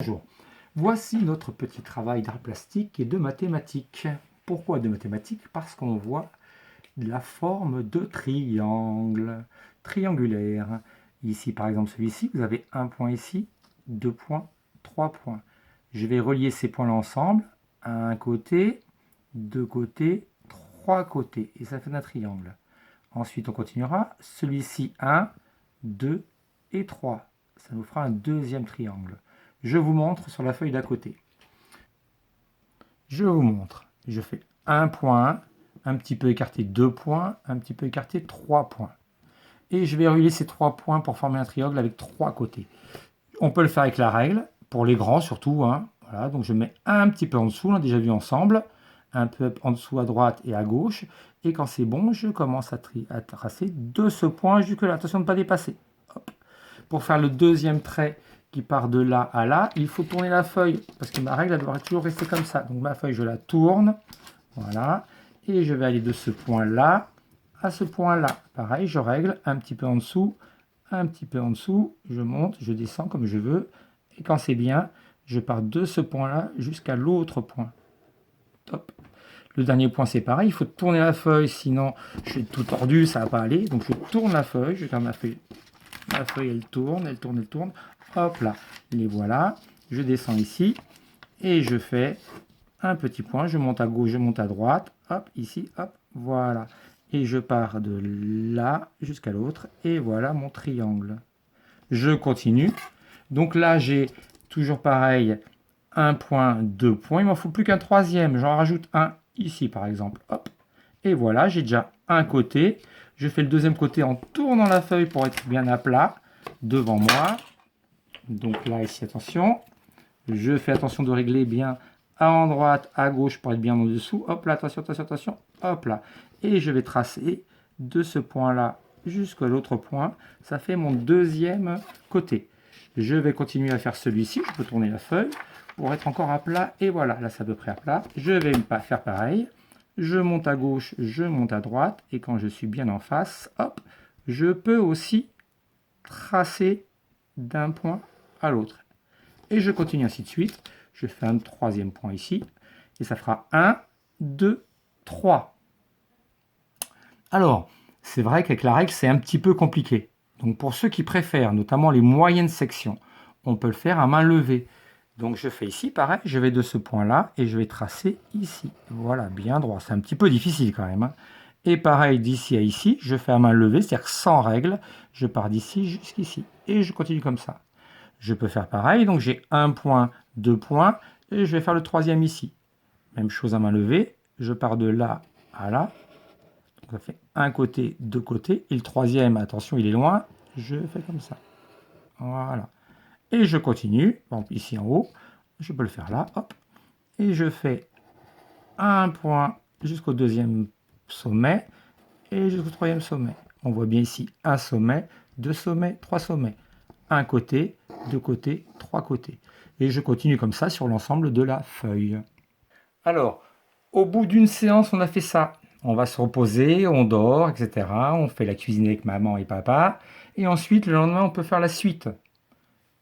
Bonjour, voici notre petit travail d'art plastique et de mathématiques. Pourquoi de mathématiques? Parce qu'on voit la forme de triangle, triangulaire. Ici par exemple celui-ci, vous avez un point ici, 2 points, 3 points. Je vais relier ces points-là ensemble, un côté, 2 côtés, 3 côtés, et ça fait un triangle. Ensuite on continuera, celui-ci 1, 2 et 3. Ça nous fera un deuxième triangle. Je vous montre sur la feuille d'à côté. Je vous montre. Je fais un point, un petit peu écarté 2 points, un petit peu écarté 3 points. Et je vais relier ces 3 points pour former un triangle avec 3 côtés. On peut le faire avec la règle, pour les grands surtout. Voilà, donc je mets un petit peu en dessous, on a déjà vu ensemble, un peu en dessous à droite et à gauche. Et quand c'est bon, je commence à tracer de ce point jusque-là. Attention de ne pas dépasser. Hop. Pour faire le deuxième trait qui part de là à là, il faut tourner la feuille, parce que ma règle, elle devrait toujours rester comme ça. Donc ma feuille, je la tourne, voilà, et je vais aller de ce point-là à ce point-là. Pareil, je règle un petit peu en dessous, un petit peu en dessous, je monte, je descends comme je veux, et quand c'est bien, je pars de ce point-là jusqu'à l'autre point. Top. Le dernier point, c'est pareil, il faut tourner la feuille, sinon je suis tout tordu, ça ne va pas aller. Donc je tourne la feuille, je garde ma feuille. La feuille, elle tourne, elle tourne, elle tourne. Hop là, les voilà. Je descends ici et je fais un petit point. Je monte à gauche, je monte à droite. Hop, ici, hop, voilà. Et je pars de là jusqu'à l'autre. Et voilà mon triangle. Je continue. Donc là, j'ai toujours pareil, un point, 2 points. Il m'en faut plus qu'un troisième. J'en rajoute un ici, par exemple. Hop. Et voilà, j'ai déjà un côté. Je fais le deuxième côté en tournant la feuille pour être bien à plat devant moi. Donc là, ici, attention. Je fais attention de régler bien à droite, à gauche pour être bien en dessous. Hop là, attention, attention, attention. Hop là. Et je vais tracer de ce point-là jusqu'à l'autre point. Ça fait mon deuxième côté. Je vais continuer à faire celui-ci. Je peux tourner la feuille pour être encore à plat. Et voilà, là, c'est à peu près à plat. Je vais faire pareil. Je monte à gauche, je monte à droite. Et quand je suis bien en face, hop, je peux aussi tracer d'un point à l'autre. Et je continue ainsi de suite. Je fais un troisième point ici. Et ça fera 1, 2, 3. Alors, c'est vrai qu'avec la règle, c'est un petit peu compliqué. Donc pour ceux qui préfèrent, notamment les moyennes sections, on peut le faire à main levée. Donc je fais ici, pareil, je vais de ce point-là et je vais tracer ici. Voilà, bien droit. C'est un petit peu difficile quand même. Et pareil, d'ici à ici, je fais à main levée, c'est-à-dire sans règle. Je pars d'ici jusqu'ici. Et je continue comme ça. Je peux faire pareil, donc j'ai un point, 2 points, et je vais faire le troisième ici. Même chose à main levée, je pars de là à là. Donc ça fait un côté, 2 côtés, et le troisième, attention, il est loin, je fais comme ça. Voilà. Et je continue, donc ici en haut, je peux le faire là, hop, et je fais un point jusqu'au deuxième sommet, et jusqu'au troisième sommet. On voit bien ici un sommet, 2 sommets, 3 sommets. Un côté, 2 côtés, 3 côtés. Et je continue comme ça sur l'ensemble de la feuille. Alors, au bout d'une séance, on a fait ça. On va se reposer, on dort, etc. On fait la cuisine avec maman et papa. Et ensuite, le lendemain, on peut faire la suite.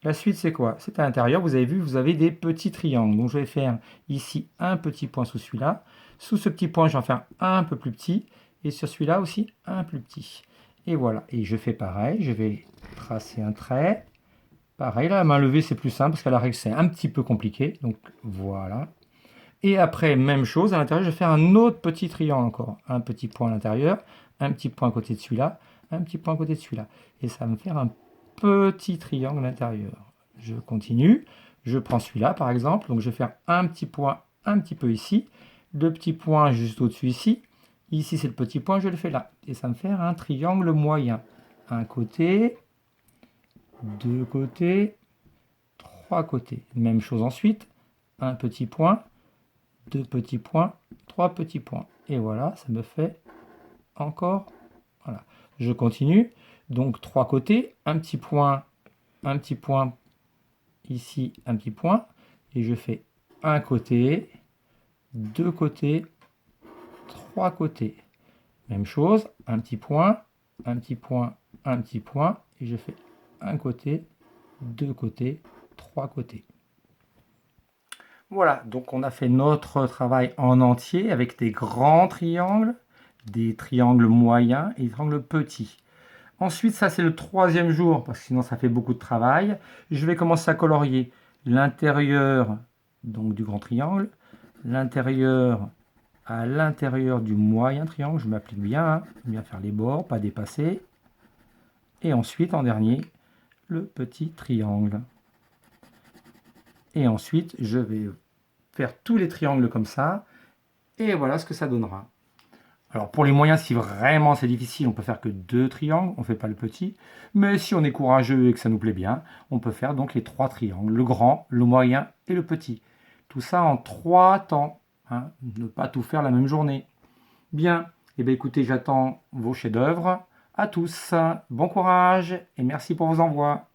La suite, c'est quoi? C'est à l'intérieur, vous avez vu, vous avez des petits triangles. Donc, je vais faire ici un petit point sous celui-là. Sous ce petit point, je vais en faire un peu plus petit. Et sur celui-là aussi, un plus petit. Et voilà. Et je fais pareil. Je vais tracer un trait. Pareil, là, la main levée, c'est plus simple parce qu'à la règle, c'est un petit peu compliqué. Donc, voilà. Et après, même chose, à l'intérieur, je vais faire un autre petit triangle encore. Un petit point à l'intérieur, un petit point à côté de celui-là, un petit point à côté de celui-là. Et ça va me faire un petit triangle à l'intérieur. Je continue. Je prends celui-là, par exemple. Donc, je vais faire un petit point un petit peu ici. Le petit point juste au-dessus ici. Ici, c'est le petit point, je le fais là. Et ça me fait un triangle moyen. Un côté, 2 côtés, 3 côtés. Même chose ensuite, un petit point, 2 petits points, 3 petits points. Et voilà, ça me fait encore, voilà. Je continue, donc 3 côtés, un petit point ici, un petit point, et je fais un côté, 2 côtés, 3 côtés. Même chose, un petit point, un petit point, un petit point, et je fais un côté, 2 côtés, 3 côtés. Voilà, donc on a fait notre travail en entier avec des grands triangles, des triangles moyens et des triangles petits. Ensuite, ça c'est le troisième jour, parce que sinon ça fait beaucoup de travail. Je vais commencer à colorier l'intérieur donc du grand triangle, l'intérieur à l'intérieur du moyen triangle. Je m'applique bien, hein, bien faire les bords, pas dépasser. Et ensuite, en dernier, le petit triangle. Et ensuite, je vais faire tous les triangles comme ça. Et voilà ce que ça donnera. Alors pour les moyens, si vraiment c'est difficile, on peut faire que 2 triangles, on ne fait pas le petit. Mais si on est courageux et que ça nous plaît bien, on peut faire donc les 3 triangles, le grand, le moyen et le petit. Tout ça en 3 temps, hein, ne pas tout faire la même journée. Bien, et bien écoutez, j'attends vos chefs-d'œuvre. À tous, bon courage et merci pour vos envois.